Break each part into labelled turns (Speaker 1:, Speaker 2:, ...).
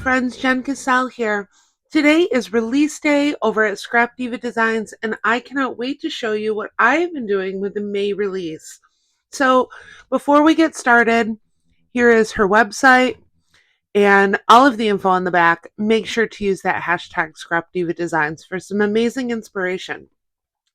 Speaker 1: friends, Jen Cassell here. Today is release day over at Scrap Diva Designs, and I cannot wait to show you what I have been doing with the May release. So before we get started, here is her website and all of the info on the back. Make sure to use that hashtag Scrap Diva Designs for some amazing inspiration.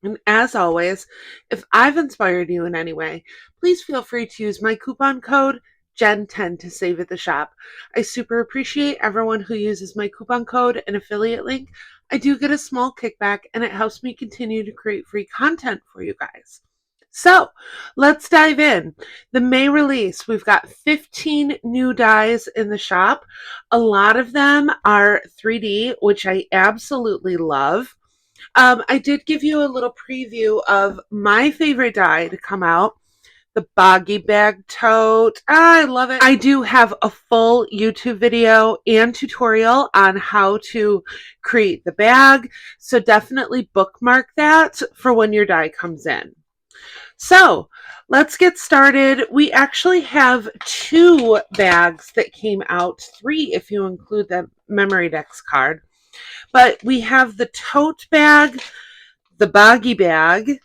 Speaker 1: And as always, if I've inspired you in any way, please feel free to use my coupon code Jen10 to save at the shop. I super appreciate everyone who uses my coupon code and affiliate link. I do get a small kickback and it helps me continue to create free content for you guys. So let's dive in. The May release, we've got 15 new dies in the shop. A lot of them are 3D, which I absolutely love. I did give you a little preview of my favorite die to come out, the Boggy Bag Tote. I love it. I do have a full YouTube video and tutorial on how to create the bag, so definitely bookmark that for when your die comes in. So let's get started. We actually have 2 bags that came out, 3 if you include the Memory Decks card. But we have the tote bag, the boggy bag,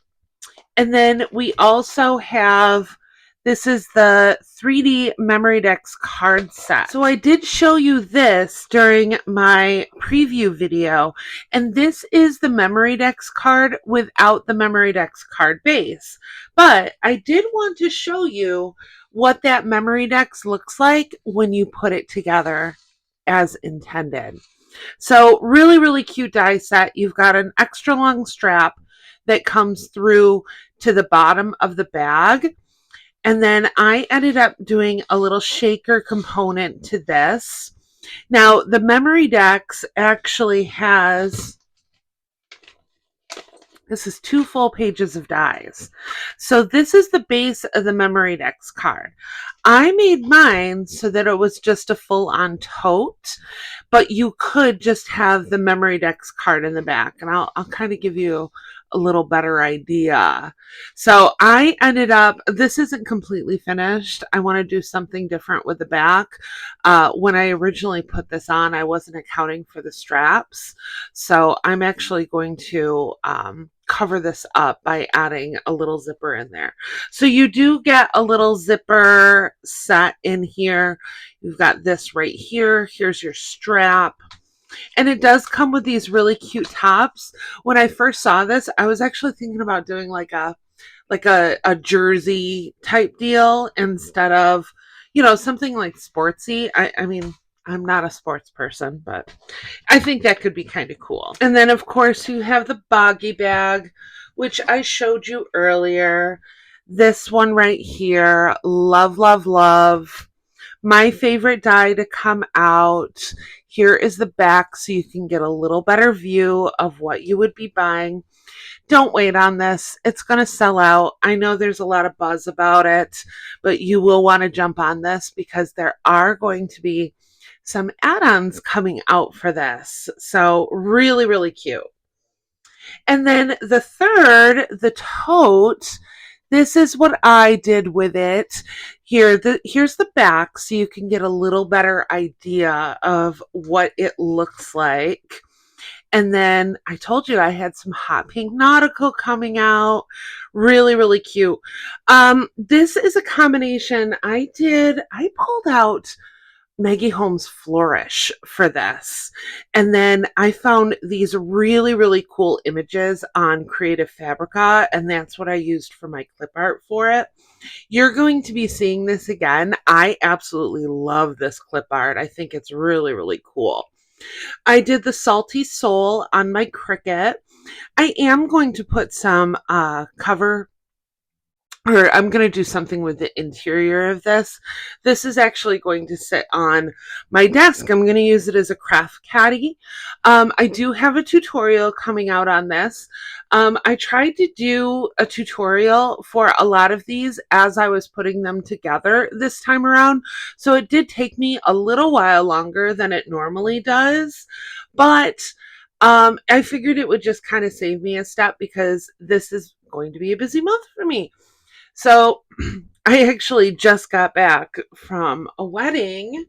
Speaker 1: and then we also have, this is the 3D Memory Decks card set. So I did show you this during my preview video, and this is the Memory Decks card without the Memory Decks card base. But I did want to show you what that Memory Decks looks like when you put it together as intended. So really, really cute die set. You've got an extra long strap that comes through to the bottom of the bag. And then I ended up doing a little shaker component to this. Now, the Memory Decks actually has, this is 2 full pages of dies. So this is the base of the Memory Decks card. I made mine so that it was just a full-on tote, but you could just have the Memory Decks card in the back, and I'll kind of give you a little better idea. So I ended up, this isn't completely finished. I want to do something different with the back. When I originally put this on, I wasn't accounting for the straps. So I'm actually going to cover this up by adding a little zipper in there. So you do get a little zipper set in here. You've got this right here. Here's your strap. And it does come with these really cute tops. When I first saw this, I was actually thinking about doing like a jersey type deal instead of, you know, something like sportsy. I mean, I'm not a sports person, but I think that could be kind of cool. And then, of course, you have the boggy bag, which I showed you earlier. This one right here, love, love, love. My favorite die to come out. Here is the back so you can get a little better view of what you would be buying. Don't wait on this. It's going to sell out. I know there's a lot of buzz about it, but you will want to jump on this because there are going to be some add-ons coming out for this. So really, really cute. And then the third, the tote, this is what I did with it. Here's the back so you can get a little better idea of what it looks like. And then I told you I had some hot pink nautical coming out. Really, really cute. This is a combination I pulled out Maggie Holmes Flourish for this. And then I found these really, really cool images on Creative Fabrica, and that's what I used for my clip art for it. You're going to be seeing this again. I absolutely love this clip art. I think it's really, really cool. I did the Salty Soul on my Cricut. I am going to put some cover, or I'm going to do something with the interior of this. This is actually going to sit on my desk. I'm going to use it as a craft caddy. I do have a tutorial coming out on this. I tried to do a tutorial for a lot of these as I was putting them together this time around. So it did take me a little while longer than it normally does. But I figured it would just kind of save me a step because this is going to be a busy month for me. So I actually just got back from a wedding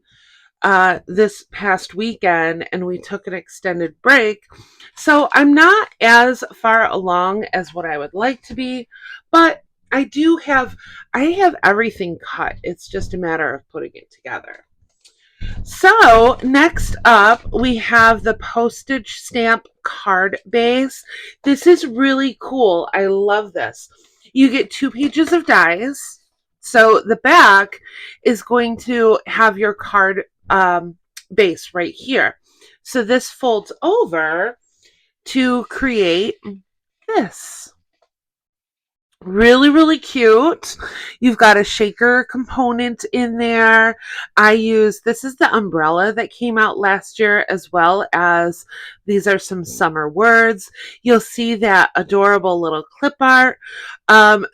Speaker 1: this past weekend, and we took an extended break. So I'm not as far along as what I would like to be, but I have everything cut. It's just a matter of putting it together. So next up, we have the postage stamp card base. This is really cool. I love this. You get 2 pages of dies. So the back is going to have your card base right here. So this folds over to create this. Really, really cute. You've got a shaker component in there. This is the umbrella that came out last year, as well as these are some summer words. You'll see that adorable little clip art.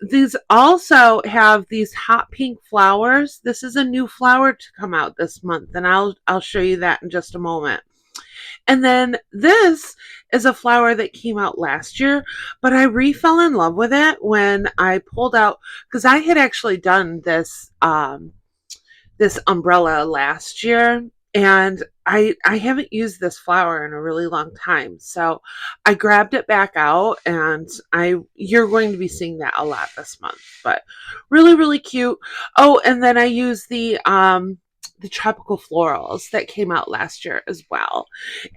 Speaker 1: These also have these hot pink flowers. This is a new flower to come out this month, and I'll show you that in just a moment. And then this is a flower that came out last year, but I fell in love with it when I pulled out, because I had actually done this this umbrella last year, and I haven't used this flower in a really long time. So I grabbed it back out, and you're going to be seeing that a lot this month, but really, really cute. Oh, and then I used the tropical florals that came out last year as well.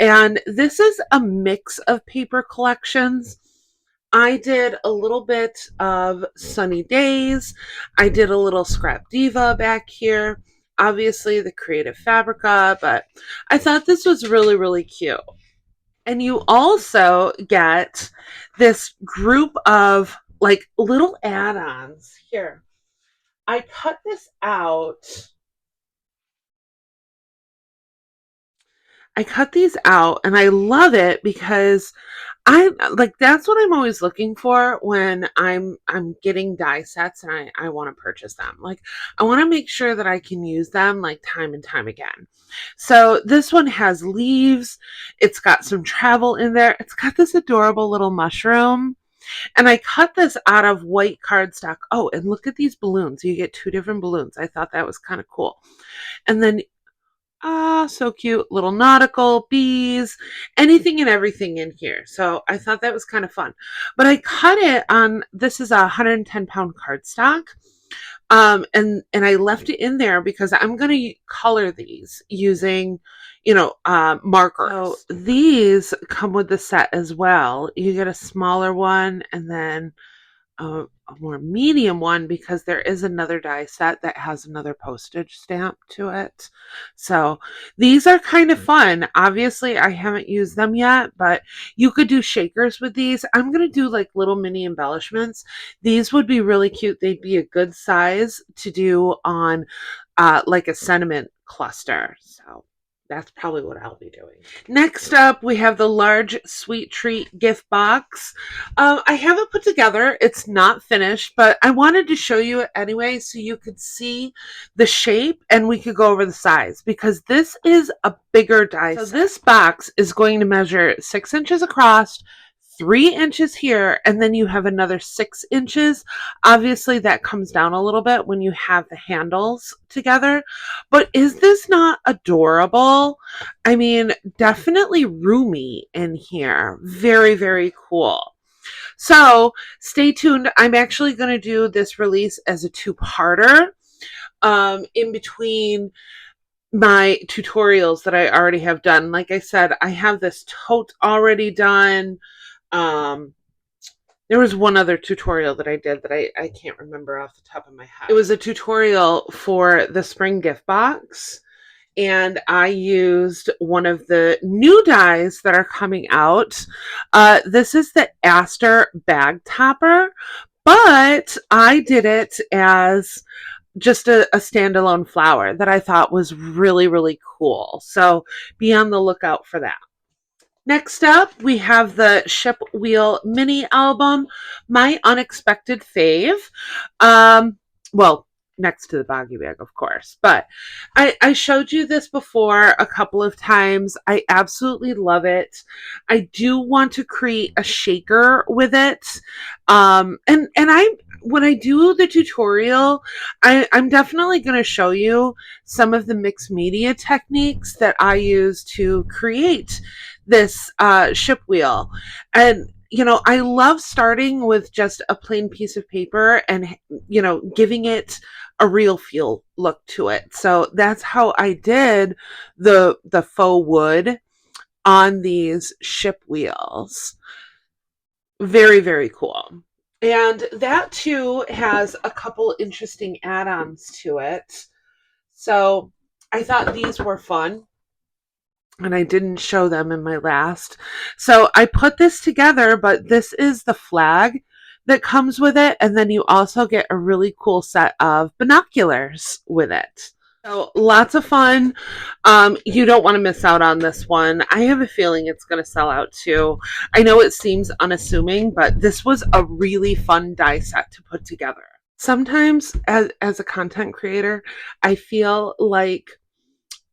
Speaker 1: And this is a mix of paper collections. I did a little bit of Sunny Days. I did a little Scrap Diva back here. Obviously the Creative Fabrica, but I thought this was really, really cute. And you also get this group of like little add-ons. Here, I cut this out. I cut these out, and I love it because that's what I'm always looking for when I'm getting die sets and I want to purchase them. Like, I want to make sure that I can use them like time and time again. So this one has leaves. It's got some travel in there. It's got this adorable little mushroom. And I cut this out of white cardstock. Oh, and look at these balloons. You get 2 different balloons. I thought that was kind of cool. And then so cute. Little nautical, bees, anything and everything in here. So I thought that was kind of fun. But I cut it on, this is a 110-pound cardstock. And I left it in there because I'm going to color these using, markers. So these come with the set as well. You get a smaller one and then a more medium one, because there is another die set that has another postage stamp to it. So these are kind of fun. Obviously I haven't used them yet, but you could do shakers with these. I'm going to do like little mini embellishments. These would be really cute. They'd be a good size to do on like a sentiment cluster. So that's probably what I'll be doing. Next up, we have the large sweet treat gift box. I have it put together. It's not finished, but I wanted to show you it anyway so you could see the shape and we could go over the size, because this is a bigger die. So this box is going to measure 6 inches across, 3 inches here, and then you have another 6 inches. Obviously that comes down a little bit when you have the handles together, but is this not adorable? I mean, definitely roomy in here. Very, very cool. So stay tuned. I'm actually going to do this release as a 2-parter in between my tutorials that I already have done. Like I said, I have this tote already done. There was one other tutorial that I did that I can't remember off the top of my head. It was a tutorial for the spring gift box, and I used one of the new dies that are coming out. This is the Aster bag topper, but I did it as just a standalone flower that I thought was really, really cool. So be on the lookout for that. Next up, we have the Ship Wheel mini album, my unexpected fave. Well, next to the Boggy Bag, of course, but I showed you this before a couple of times. I absolutely love it. I do want to create a shaker with it. And when I do the tutorial, I'm definitely going to show you some of the mixed media techniques that I use to create this ship wheel. And, you know, I love starting with just a plain piece of paper and, you know, giving it a real feel look to it. So that's how I did the faux wood on these ship wheels. Very, very cool. And that too has a couple interesting add-ons to it. So I thought these were fun and I didn't show them in my last. So I put this together, but this is the flag that comes with it. And then you also get a really cool set of binoculars with it. So lots of fun. You don't want to miss out on this one. I have a feeling it's going to sell out too. I know it seems unassuming, but this was a really fun die set to put together. Sometimes as a content creator, I feel like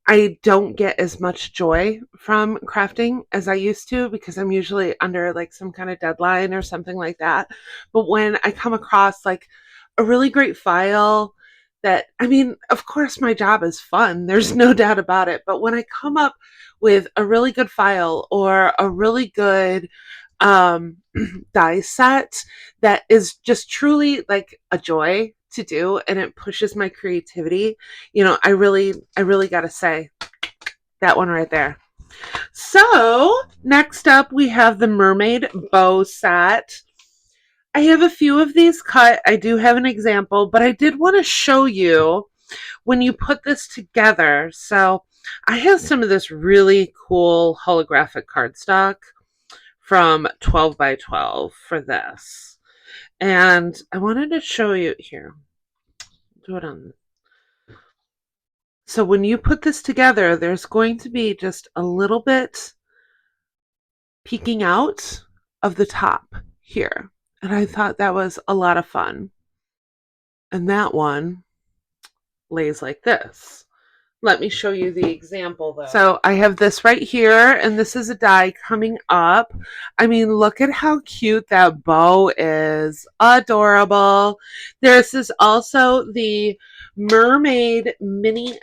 Speaker 1: I don't get as much joy from crafting as I used to because I'm usually under like some kind of deadline or something like that. But when I come across like a really great file that, I mean, of course my job is fun. There's no doubt about it. But when I come up with a really good file or a really good um, die set that is just truly like a joy to do and it pushes my creativity, you know, I really got to say that one right there. So next up we have the mermaid bow set. I have a few of these cut. I do have an example, but I did want to show you when you put this together. So I have some of this really cool holographic cardstock from 12 by 12 for this. And I wanted to show you here. Do it on. So when you put this together, there's going to be just a little bit peeking out of the top here. And I thought that was a lot of fun. And that one lays like this. Let me show you the example though. So I have this right here, and this is a die coming up. I mean, look at how cute that bow is. Adorable. This is also the mermaid mini,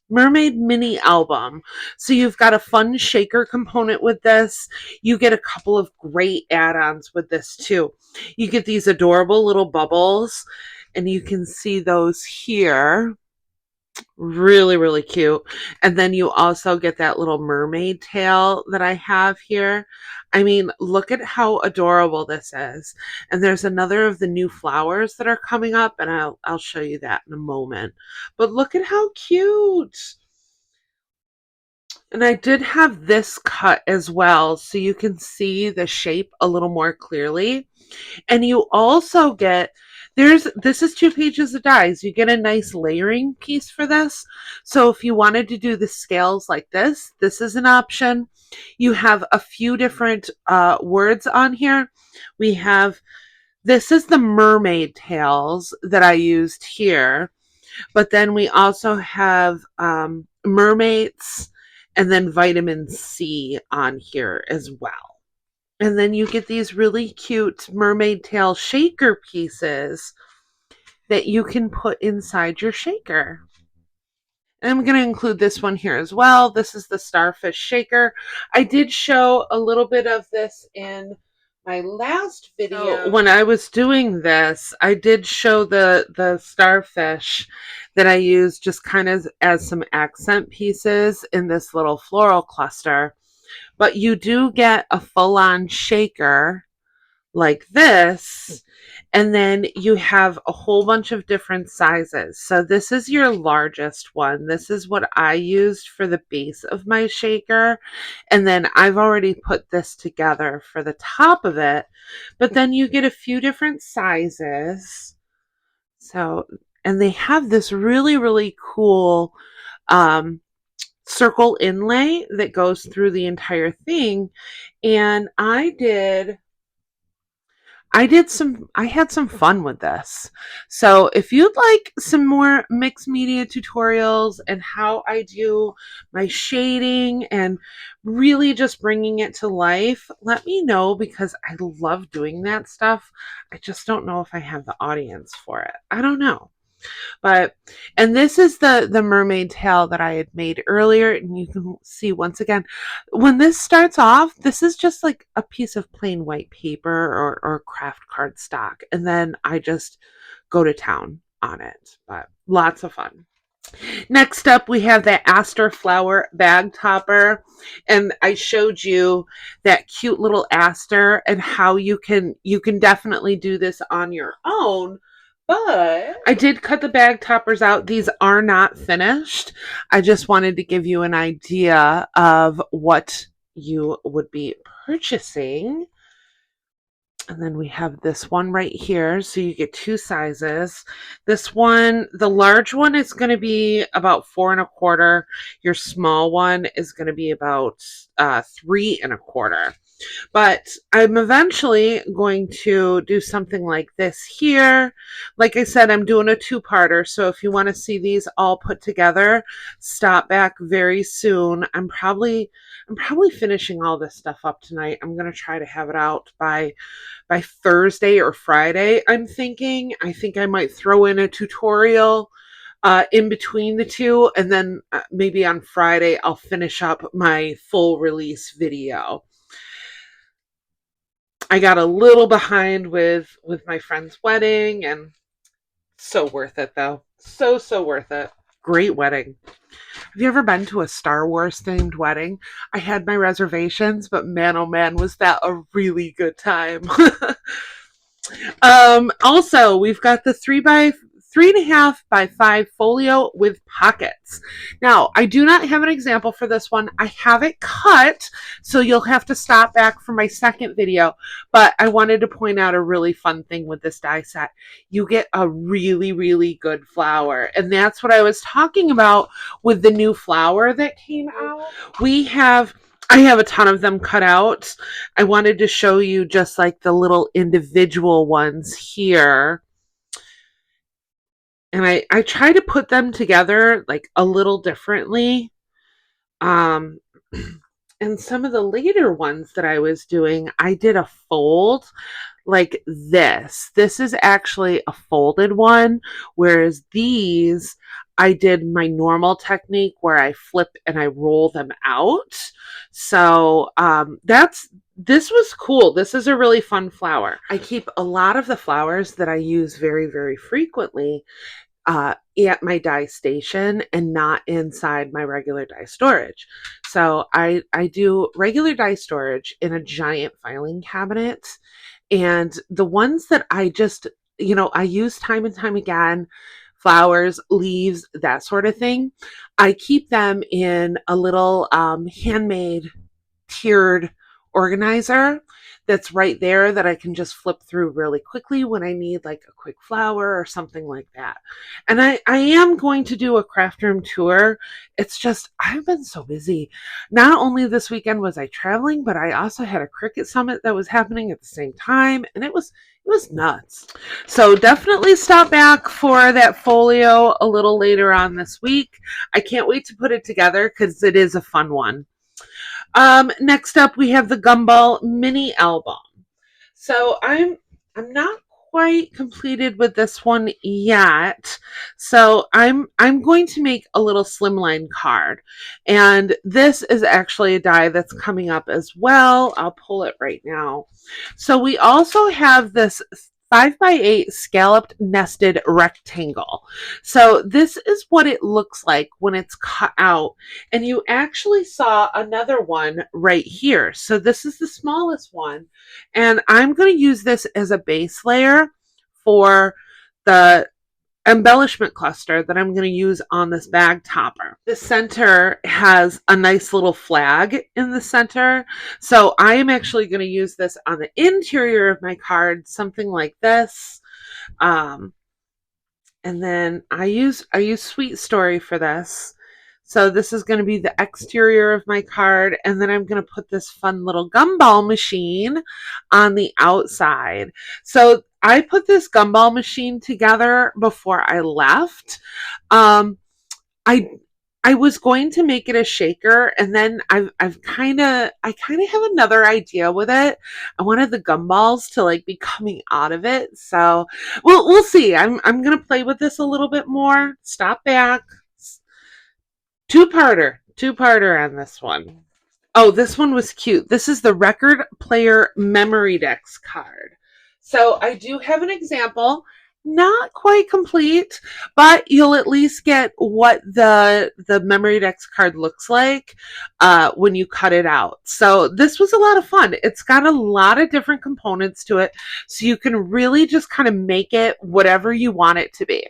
Speaker 1: mermaid mini album. So you've got a fun shaker component with this. You get a couple of great add-ons with this too. You get these adorable little bubbles, and you can see those here. Really, really cute. And then you also get that little mermaid tail that I have here. I mean, look at how adorable this is. And there's another of the new flowers that are coming up, and I'll show you that in a moment. But look at how cute. And I did have this cut as well, so you can see the shape a little more clearly. And you also get, this is 2 pages of dies. You get a nice layering piece for this. So if you wanted to do the scales like this is an option. You have a few different words on here. We have, this is the mermaid tails that I used here. But then we also have mermaids and then vitamin C on here as well. And then you get these really cute mermaid tail shaker pieces that you can put inside your shaker. And I'm going to include this one here as well. This is the starfish shaker. I did show a little bit of this in my last video. So when I was doing this, I did show the starfish that I used just kind of as some accent pieces in this little floral cluster. But you do get a full-on shaker like this, and then you have a whole bunch of different sizes. So this is your largest one. This is what I used for the base of my shaker, and then I've already put this together for the top of it, but then you get a few different sizes. So, and they have this really, really cool circle inlay that goes through the entire thing. And I I had some fun with this. So if you'd like some more mixed media tutorials and how I do my shading and really just bringing it to life, let me know because I love doing that stuff. I just don't know if I have the audience for it. I don't know. But, and this is the mermaid tail that I had made earlier, and you can see once again, when this starts off, this is just like a piece of plain white paper or craft card stock, and then I just go to town on it, but lots of fun. Next up, we have that Aster flower bag topper, and I showed you that cute little Aster and how you can definitely do this on your own. But I did cut the bag toppers out. These are not finished. I just wanted to give you an idea of what you would be purchasing. And then we have this one right here. So you get two sizes. This one, the large one is going to be about 4¼ Your small one is going to be about 3¼ But I'm eventually going to do something like this here. Like I said, I'm doing a two-parter. So if you want to see these all put together, stop back very soon. I'm probably finishing all this stuff up tonight. I'm going to try to have it out by Thursday or Friday. I'm thinking. I think I might throw in a tutorial in between the two, and then maybe on Friday I'll finish up my full release video. I got a little behind with my friend's wedding, and so worth it though. So worth it. Great wedding. Have you ever been to a Star Wars themed wedding? I had my reservations, but man, oh man, was that a really good time. Also, we've got the 3.5 by 5 folio with pockets. Now, I do not have an example for this one. I have it cut, so you'll have to stop back for my second video, but I wanted to point out a really fun thing with this die set. You get a really good flower, and that's what I was talking about with the new flower that came out. I have a ton of them cut out. I wanted to show you just like the little individual ones here. And I try to put them together like a little differently. And some of the later ones that I was doing, I did a fold like this. This is actually a folded one, whereas these, I did my normal technique where I flip and I roll them out. So this was cool. This is a really fun flower. I keep a lot of the flowers that I use very frequently at my die station and not inside my regular die storage. So I do regular die storage in a giant filing cabinet, and the ones that I just, I use time and time again, flowers, leaves, that sort of thing, I keep them in a little handmade tiered organizer that's right there that I can just flip through really quickly when I need like a quick flower or something like that. And I am going to do a craft room tour. It's just, I've been so busy. Not only this weekend was I traveling, but I also had a Cricut Summit that was happening at the same time, and it was nuts. So definitely stop back for that folio a little later on this week. I can't wait to put it together because it is a fun one. Next up, we have the Gumball mini album. So I'm not quite completed with this one yet. So I'm going to make a little slimline card, and this is actually a die that's coming up as well. I'll pull it right now. So we also have this 5x8 scalloped nested rectangle. So this is what it looks like when it's cut out. And you actually saw another one right here. So this is the smallest one. And I'm going to use this as a base layer for the embellishment cluster that I'm going to use on this bag topper. The center has a nice little flag in the center. So I am actually going to use this on the interior of my card, something like this. And then I use Sweet Story for this. So this is going to be the exterior of my card, and then I'm going to put this fun little gumball machine on the outside. So I put this gumball machine together before I left. Um, I I was going to make it a shaker, and then I kind of have another idea with it. I wanted the gumballs to like be coming out of it, so we'll see. I'm gonna play with this a little bit more. Stop back. Two-parter on this one. Oh, this one was cute. This is the Record Player Memory Decks card. So I do have an example. Not quite complete, but you'll at least get what the Memory Decks card looks like when you cut it out. So this was a lot of fun. It's got a lot of different components to it, so you can really just kind of make it whatever you want it to be.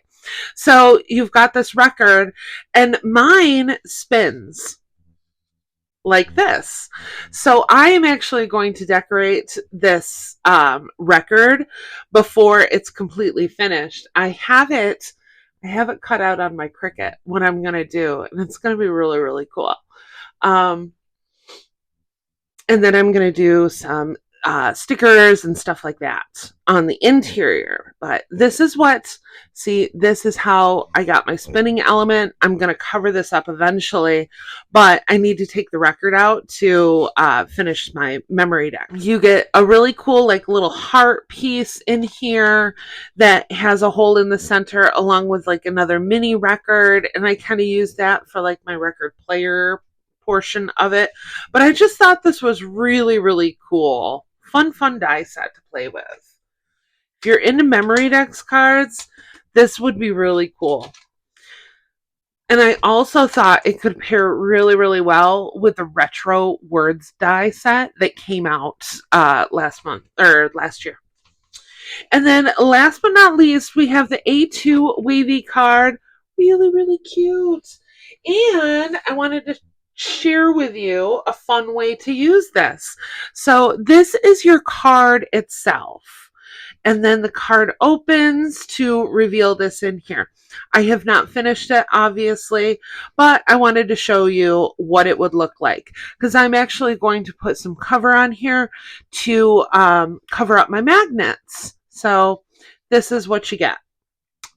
Speaker 1: So you've got this record, and mine spins like this. So I am actually going to decorate this record before it's completely finished. I have it cut out on my Cricut, what I'm going to do, and it's going to be really, really cool. And then I'm going to do some stickers and stuff like that on the interior. But this is this is how I got my spinning element. I'm going to cover this up eventually, but I need to take the record out to finish my memory deck. You get a really cool like little heart piece in here that has a hole in the center along with like another mini record, and I kind of use that for like my record player portion of it. But I just thought this was really, really cool. Fun die set to play with. If you're into memory decks cards, this would be really cool. And I also thought it could pair really, really well with the retro words die set that came out last year. And then last but not least, we have the A2 Wavy Card. Really, really cute. And I wanted to share with you a fun way to use this. So this is your card itself, and then the card opens to reveal this in here. I have not finished it, obviously, but I wanted to show you what it would look like, because I'm actually going to put some cover on here to cover up my magnets. So this is what you get.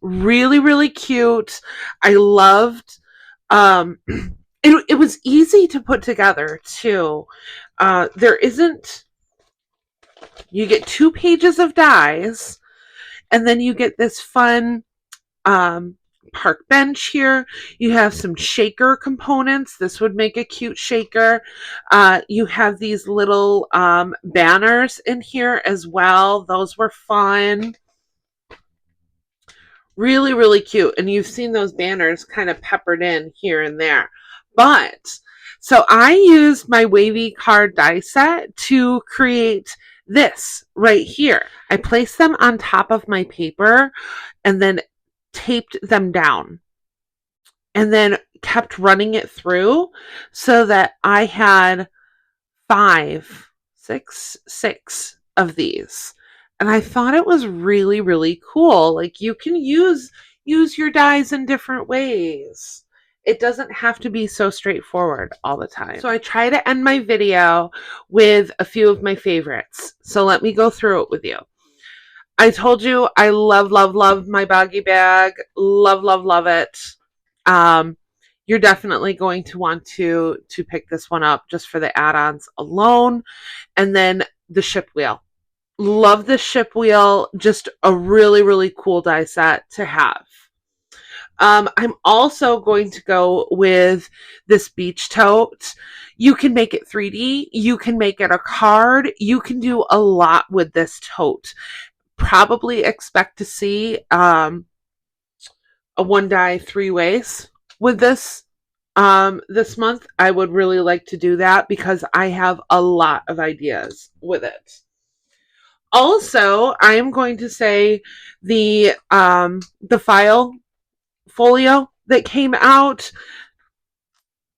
Speaker 1: Really, really cute. I loved it was easy to put together too. You get 2 pages of dies, and then you get this fun park bench here. You have some shaker components. This would make a cute shaker. You have these little banners in here as well. Those were fun. Really, really cute. And you've seen those banners kind of peppered in here and there. But, so I used my Wavy Card die set to create this right here. I placed them on top of my paper and then taped them down. And then kept running it through so that I had 6 of these. And I thought it was really, really cool. Like, you can use your dies in different ways. It doesn't have to be so straightforward all the time. So I try to end my video with a few of my favorites. So let me go through it with you. I told you I love, love, love my baggy bag. Love, love, love it. You're definitely going to want to pick this one up just for the add-ons alone. And then the ship wheel. Love the ship wheel. Just a really, really cool die set to have. I'm also going to go with this beach tote. You can make it 3D. You can make it a card. You can do a lot with this tote. Probably expect to see a 1 die 3 ways with this this month. I would really like to do that because I have a lot of ideas with it. Also, I am going to say the Folio that came out.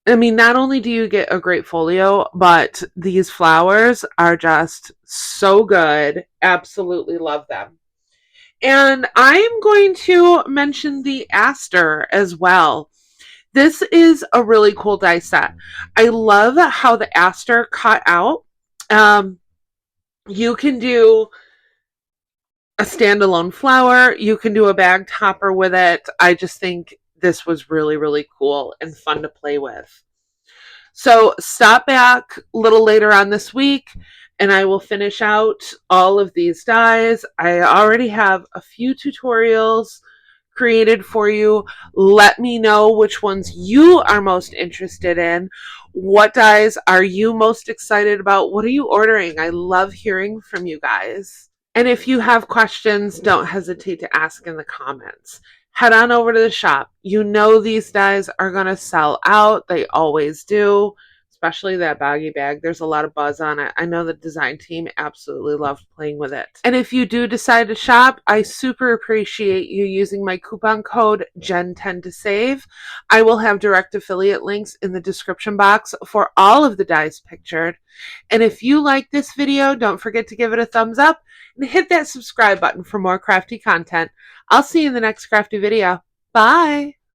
Speaker 1: I mean, not only do you get a great folio, but these flowers are just so good. Absolutely love them. And I am going to mention the Aster as well. This is a really cool die set. I love how the Aster cut out. You can do a standalone flower. You can do a bag topper with it. I just think this was really, really cool and fun to play with. So stop back a little later on this week and I will finish out all of these dies. I already have a few tutorials created for you. Let me know which ones you are most interested in. What dies are you most excited about? What are you ordering? I love hearing from you guys. And if you have questions, don't hesitate to ask in the comments. Head on over to the shop. You know these dies are going to sell out. They always do, especially that baggy bag. There's a lot of buzz on it. I know the design team absolutely loved playing with it. And if you do decide to shop, I super appreciate you using my coupon code GEN10 to save. I will have direct affiliate links in the description box for all of the dies pictured. And if you like this video, don't forget to give it a thumbs up and hit that subscribe button for more crafty content. I'll see you in the next crafty video. Bye!